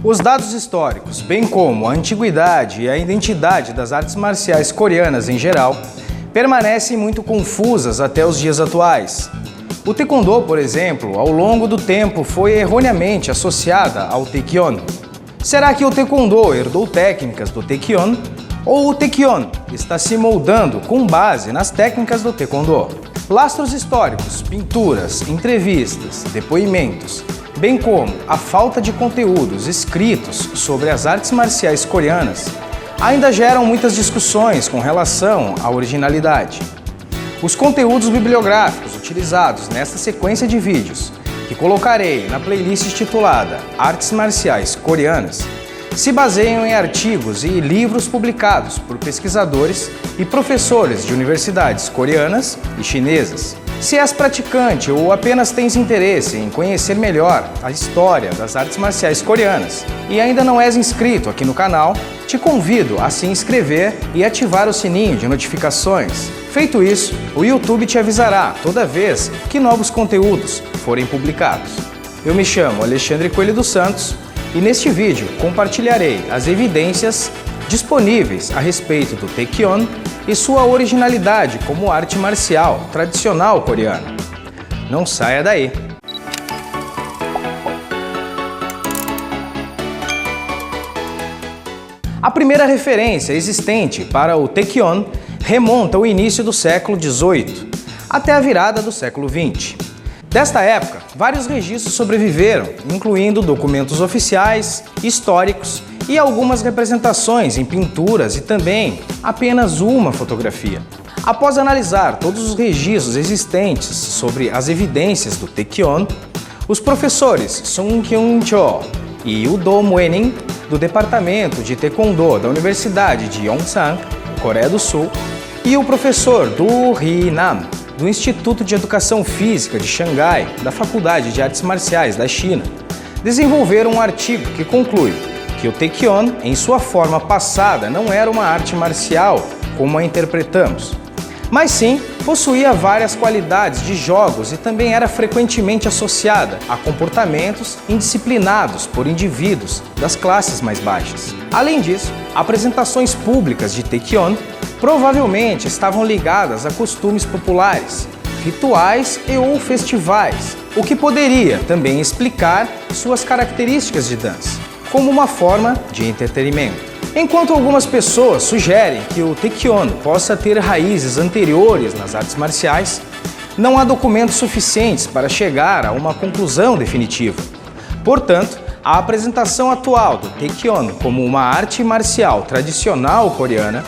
Os dados históricos, bem como a antiguidade e a identidade das artes marciais coreanas em geral, permanecem muito confusas até os dias atuais. O Taekwondo, por exemplo, ao longo do tempo foi erroneamente associada ao Taekyon. Será que o Taekwondo herdou técnicas do Taekyon? Ou o Taekyon está se moldando com base nas técnicas do Taekwondo? Lastros históricos, pinturas, entrevistas, depoimentos, bem como a falta de conteúdos escritos sobre as artes marciais coreanas, ainda geram muitas discussões com relação à originalidade. Os conteúdos bibliográficos utilizados nesta sequência de vídeos, que colocarei na playlist titulada Artes Marciais Coreanas, se baseiam em artigos e livros publicados por pesquisadores e professores de universidades coreanas e chinesas. Se és praticante ou apenas tens interesse em conhecer melhor a história das artes marciais coreanas e ainda não és inscrito aqui no canal, te convido a se inscrever e ativar o sininho de notificações. Feito isso, o YouTube te avisará toda vez que novos conteúdos forem publicados. Eu me chamo Alexandre Coelho dos Santos e neste vídeo compartilharei as evidências disponíveis a respeito do Taekyon e sua originalidade como arte marcial tradicional coreana. Não saia daí! A primeira referência existente para o Taekyon remonta ao início do século XVIII, até a virada do século XX. Desta época, vários registros sobreviveram, incluindo documentos oficiais, históricos e algumas representações em pinturas e também apenas uma fotografia. Após analisar todos os registros existentes sobre as evidências do Taekyon, os professores Sung Kyung-cho e Udo Muening, do Departamento de Taekwondo da Universidade de Yongsan, Coreia do Sul, e o professor Do Hee-nam, do Instituto de Educação Física de Xangai, da Faculdade de Artes Marciais da China, desenvolveram um artigo que conclui que o Taekyon, em sua forma passada, não era uma arte marcial como a interpretamos, mas sim possuía várias qualidades de jogos e também era frequentemente associada a comportamentos indisciplinados por indivíduos das classes mais baixas. Além disso, apresentações públicas de Taekyon provavelmente estavam ligadas a costumes populares, rituais e ou festivais, o que poderia também explicar suas características de dança, como uma forma de entretenimento. Enquanto algumas pessoas sugerem que o Taekyon possa ter raízes anteriores nas artes marciais, não há documentos suficientes para chegar a uma conclusão definitiva. Portanto, a apresentação atual do Taekyon como uma arte marcial tradicional coreana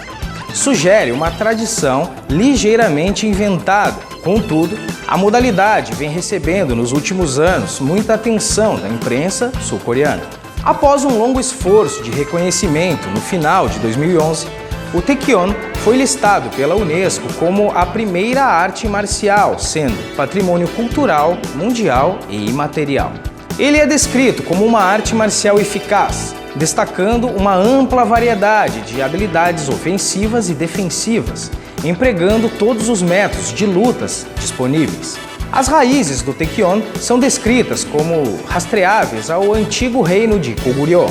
sugere uma tradição ligeiramente inventada. Contudo, a modalidade vem recebendo nos últimos anos muita atenção da imprensa sul-coreana. Após um longo esforço de reconhecimento no final de 2011, o Taekyon foi listado pela Unesco como a primeira arte marcial, sendo patrimônio cultural, mundial e imaterial. Ele é descrito como uma arte marcial eficaz, destacando uma ampla variedade de habilidades ofensivas e defensivas, empregando todos os métodos de lutas disponíveis. As raízes do Taekyon são descritas como rastreáveis ao antigo reino de Goguryeo.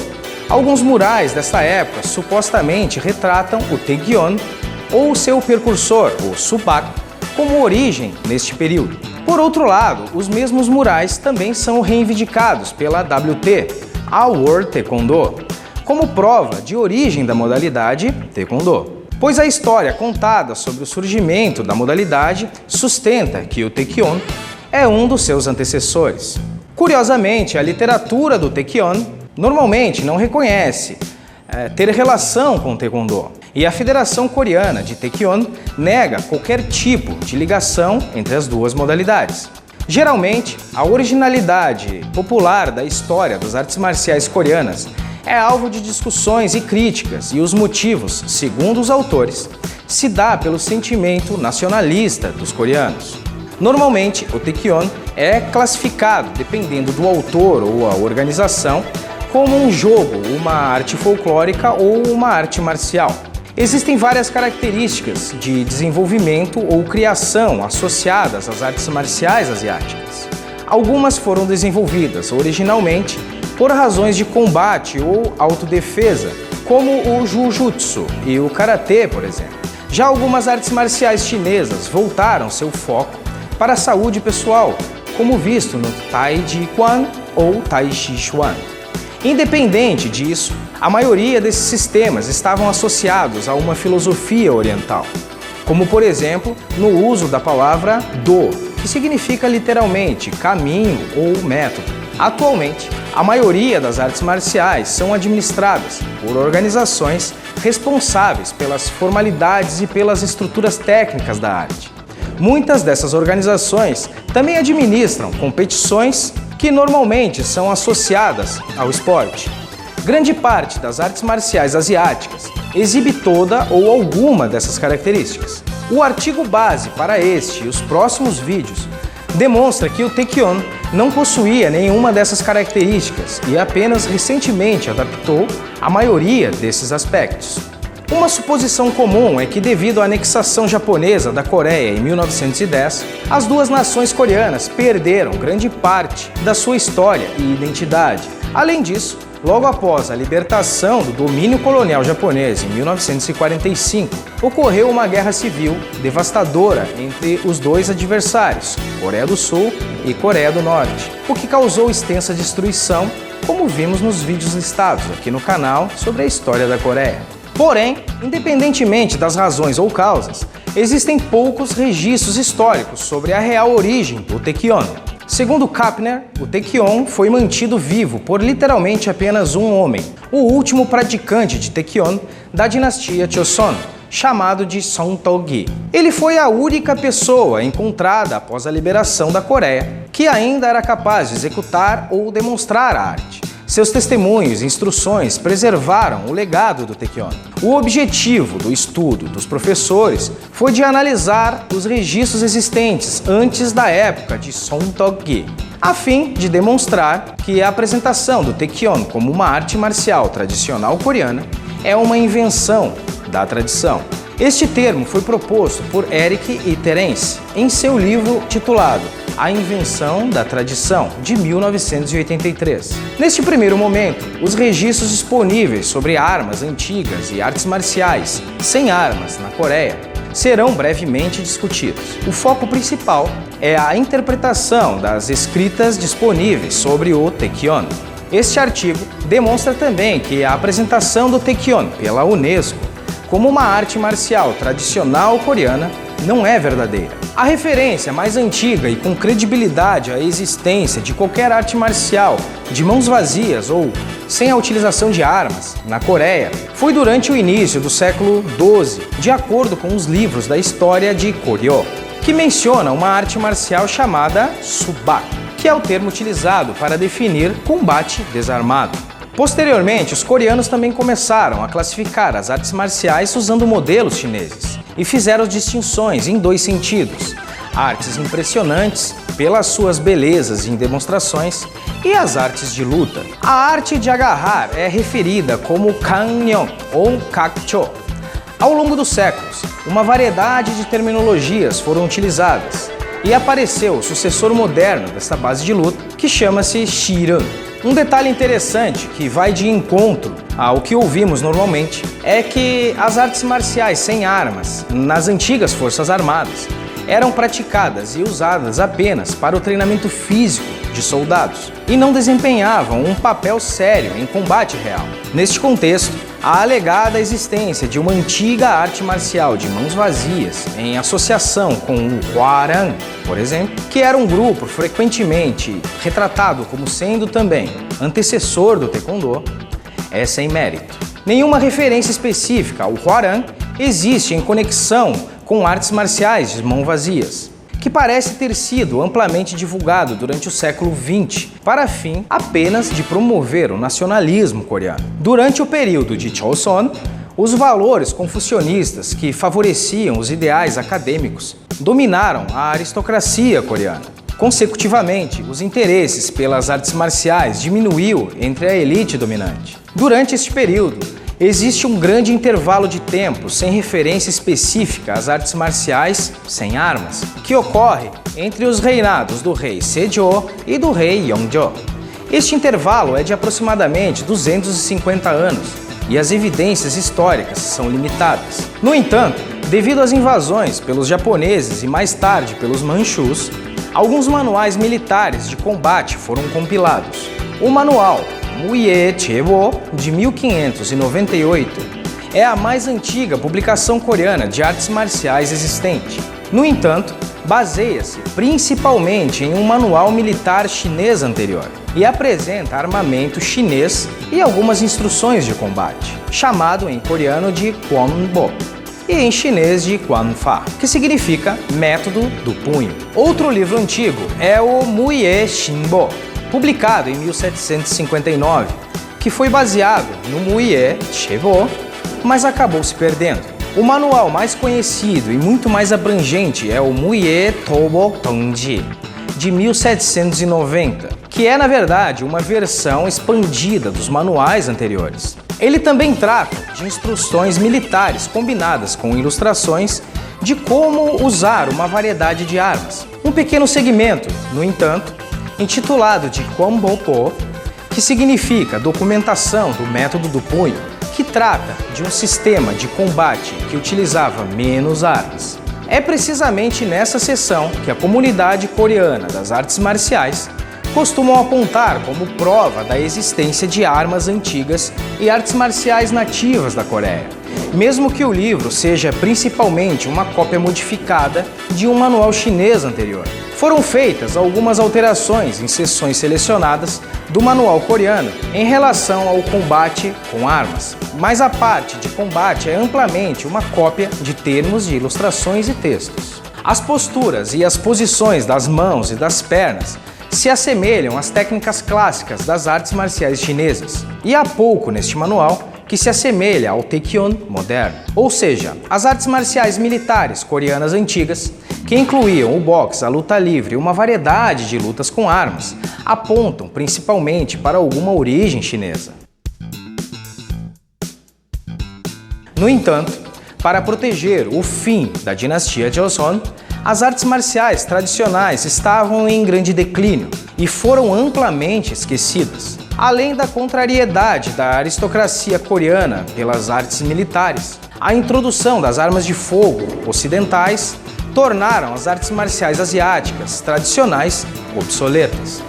Alguns murais desta época supostamente retratam o Taekyon ou seu precursor, o Subak, como origem neste período. Por outro lado, os mesmos murais também são reivindicados pela WT, a World Taekwondo, como prova de origem da modalidade Taekwondo, pois a história contada sobre o surgimento da modalidade sustenta que o Taekyon é um dos seus antecessores. Curiosamente, a literatura do Taekyon normalmente não reconhece ter relação com o Taekwondo, e a Federação Coreana de Taekyon nega qualquer tipo de ligação entre as duas modalidades. Geralmente, a originalidade popular da história das artes marciais coreanas é alvo de discussões e críticas, e os motivos, segundo os autores, se dá pelo sentimento nacionalista dos coreanos. Normalmente, o Taekyon é classificado, dependendo do autor ou a organização, como um jogo, uma arte folclórica ou uma arte marcial. Existem várias características de desenvolvimento ou criação associadas às artes marciais asiáticas. Algumas foram desenvolvidas originalmente por razões de combate ou autodefesa, como o Jujutsu e o Karatê, por exemplo. Já algumas artes marciais chinesas voltaram seu foco para a saúde pessoal, como visto no Tai Chi Chuan ou Tai Chi Chuan. Independente disso, a maioria desses sistemas estavam associados a uma filosofia oriental, como por exemplo no uso da palavra Do, que significa literalmente caminho ou método. Atualmente, a maioria das artes marciais são administradas por organizações responsáveis pelas formalidades e pelas estruturas técnicas da arte. Muitas dessas organizações também administram competições que normalmente são associadas ao esporte. Grande parte das artes marciais asiáticas exibe toda ou alguma dessas características. O artigo base para este e os próximos vídeos demonstra que o Taekwondo não possuía nenhuma dessas características e apenas recentemente adaptou a maioria desses aspectos. Uma suposição comum é que, devido à anexação japonesa da Coreia em 1910, as duas nações coreanas perderam grande parte da sua história e identidade. Além disso, logo após a libertação do domínio colonial japonês em 1945, ocorreu uma guerra civil devastadora entre os dois adversários, Coreia do Sul e Coreia do Norte, o que causou extensa destruição, como vimos nos vídeos listados aqui no canal sobre a história da Coreia. Porém, independentemente das razões ou causas, existem poucos registros históricos sobre a real origem do Taekwondo. Segundo Kapner, o Taekwondo foi mantido vivo por literalmente apenas um homem, o último praticante de Taekwondo da dinastia Joseon, chamado de Song To-gi. Ele foi a única pessoa encontrada após a liberação da Coreia que ainda era capaz de executar ou demonstrar a arte. Seus testemunhos e instruções preservaram o legado do Taekwondo. O objetivo do estudo dos professores foi de analisar os registros existentes antes da época de Song To-gi, a fim de demonstrar que a apresentação do Taekwondo como uma arte marcial tradicional coreana é uma invenção da tradição. Este termo foi proposto por Eric e Terence em seu livro titulado A Invenção da Tradição, de 1983. Neste primeiro momento, os registros disponíveis sobre armas antigas e artes marciais sem armas na Coreia serão brevemente discutidos. O foco principal é a interpretação das escritas disponíveis sobre o Taekwondo. Este artigo demonstra também que a apresentação do Taekwondo pela Unesco como uma arte marcial tradicional coreana não é verdadeira. A referência mais antiga e com credibilidade à existência de qualquer arte marcial de mãos vazias ou sem a utilização de armas na Coreia foi durante o início do século XII, de acordo com os livros da história de Goryeo, que menciona uma arte marcial chamada Subak, que é o termo utilizado para definir combate desarmado. Posteriormente, os coreanos também começaram a classificar as artes marciais usando modelos chineses e fizeram distinções em dois sentidos: artes impressionantes pelas suas belezas em demonstrações e as artes de luta. A arte de agarrar é referida como Kangnyong ou Kakcho. Ao longo dos séculos, uma variedade de terminologias foram utilizadas e apareceu o sucessor moderno dessa base de luta, que chama-se Shiran. Um detalhe interessante que vai de encontro ao que ouvimos normalmente é que as artes marciais sem armas nas antigas Forças Armadas eram praticadas e usadas apenas para o treinamento físico de soldados e não desempenhavam um papel sério em combate real. Neste contexto, a alegada existência de uma antiga arte marcial de mãos vazias em associação com o Hwarang, por exemplo, que era um grupo frequentemente retratado como sendo também antecessor do Taekwondo, é sem mérito. Nenhuma referência específica ao Hwarang existe em conexão com artes marciais de mãos vazias, que parece ter sido amplamente divulgado durante o século XX para fim apenas de promover o nacionalismo coreano. Durante o período de Joseon, os valores confucionistas que favoreciam os ideais acadêmicos dominaram a aristocracia coreana. Consecutivamente, os interesses pelas artes marciais diminuiu entre a elite dominante. Durante este período, existe um grande intervalo de tempo sem referência específica às artes marciais sem armas, que ocorre entre os reinados do rei Sejong e do rei Yongjo. Este intervalo é de aproximadamente 250 anos e as evidências históricas são limitadas. No entanto, devido às invasões pelos japoneses e mais tarde pelos manchus, alguns manuais militares de combate foram compilados. O manual Muye Chebo, de 1598, é a mais antiga publicação coreana de artes marciais existente. No entanto, baseia-se principalmente em um manual militar chinês anterior e apresenta armamento chinês e algumas instruções de combate, chamado em coreano de Kwanbo e em chinês de Kwanfa, que significa método do punho. Outro livro antigo é o Muye Shinbo, publicado em 1759, que foi baseado no Muye Chebo, mas acabou se perdendo. O manual mais conhecido e muito mais abrangente é o Muye Tobo Tongji, de 1790, que é, na verdade, uma versão expandida dos manuais anteriores. Ele também trata de instruções militares combinadas com ilustrações de como usar uma variedade de armas. Um pequeno segmento, no entanto, intitulado de Kwanbo, que significa documentação do método do punho, que trata de um sistema de combate que utilizava menos armas. É precisamente nessa seção que a comunidade coreana das artes marciais costumam apontar como prova da existência de armas antigas e artes marciais nativas da Coreia, mesmo que o livro seja principalmente uma cópia modificada de um manual chinês anterior. Foram feitas algumas alterações em seções selecionadas do manual coreano em relação ao combate com armas, mas a parte de combate é amplamente uma cópia de termos de ilustrações e textos. As posturas e as posições das mãos e das pernas se assemelham às técnicas clássicas das artes marciais chinesas, e há pouco neste manual que se assemelha ao Taekyon moderno, ou seja, as artes marciais militares coreanas antigas, que incluíam o boxe, a luta livre e uma variedade de lutas com armas, apontam principalmente para alguma origem chinesa. No entanto, para proteger o fim da dinastia Joseon, as artes marciais tradicionais estavam em grande declínio e foram amplamente esquecidas. Além da contrariedade da aristocracia coreana pelas artes militares, a introdução das armas de fogo ocidentais tornaram as artes marciais asiáticas tradicionais obsoletas.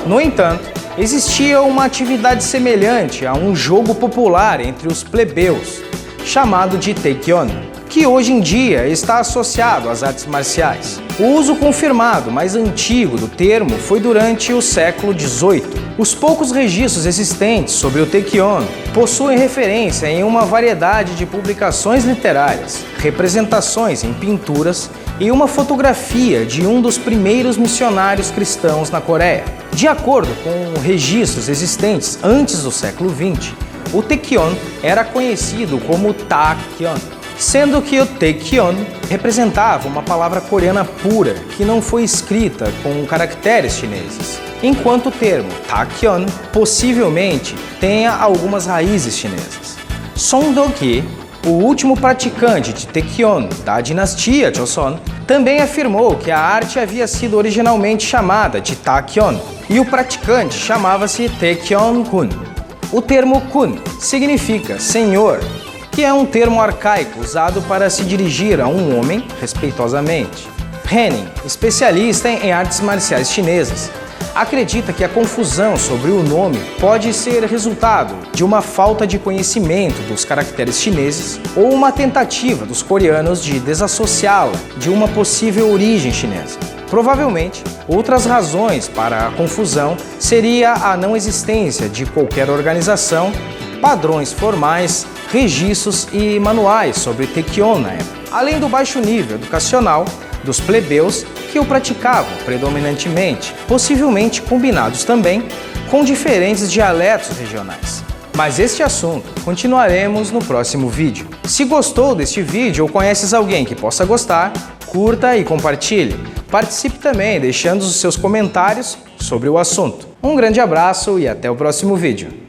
No entanto, existia uma atividade semelhante a um jogo popular entre os plebeus, chamado de Taekyon, que hoje em dia está associado às artes marciais. O uso confirmado mais antigo do termo foi durante o século XVIII. Os poucos registros existentes sobre o Taekyon possuem referência em uma variedade de publicações literárias, representações em pinturas e uma fotografia de um dos primeiros missionários cristãos na Coreia. De acordo com registros existentes antes do século XX, o Taekyon era conhecido como Taekyon, sendo que o Taekyon representava uma palavra coreana pura que não foi escrita com caracteres chineses, enquanto o termo Taekyon possivelmente tenha algumas raízes chinesas. Song Do-ki, o último praticante de Taekyon da dinastia Joseon, também afirmou que a arte havia sido originalmente chamada de Taekyon e o praticante chamava-se Taekyon-kun. O termo kun significa senhor, que é um termo arcaico usado para se dirigir a um homem respeitosamente. Henning, especialista em artes marciais chinesas, acredita que a confusão sobre o nome pode ser resultado de uma falta de conhecimento dos caracteres chineses ou uma tentativa dos coreanos de desassociá-la de uma possível origem chinesa. Provavelmente, outras razões para a confusão seria a não existência de qualquer organização, padrões formais, registros e manuais sobre Taekyon na época, além do baixo nível educacional dos plebeus que o praticavam predominantemente, possivelmente combinados também com diferentes dialetos regionais. Mas este assunto continuaremos no próximo vídeo. Se gostou deste vídeo ou conheces alguém que possa gostar, curta e compartilhe. Participe também deixando os seus comentários sobre o assunto. Um grande abraço e até o próximo vídeo.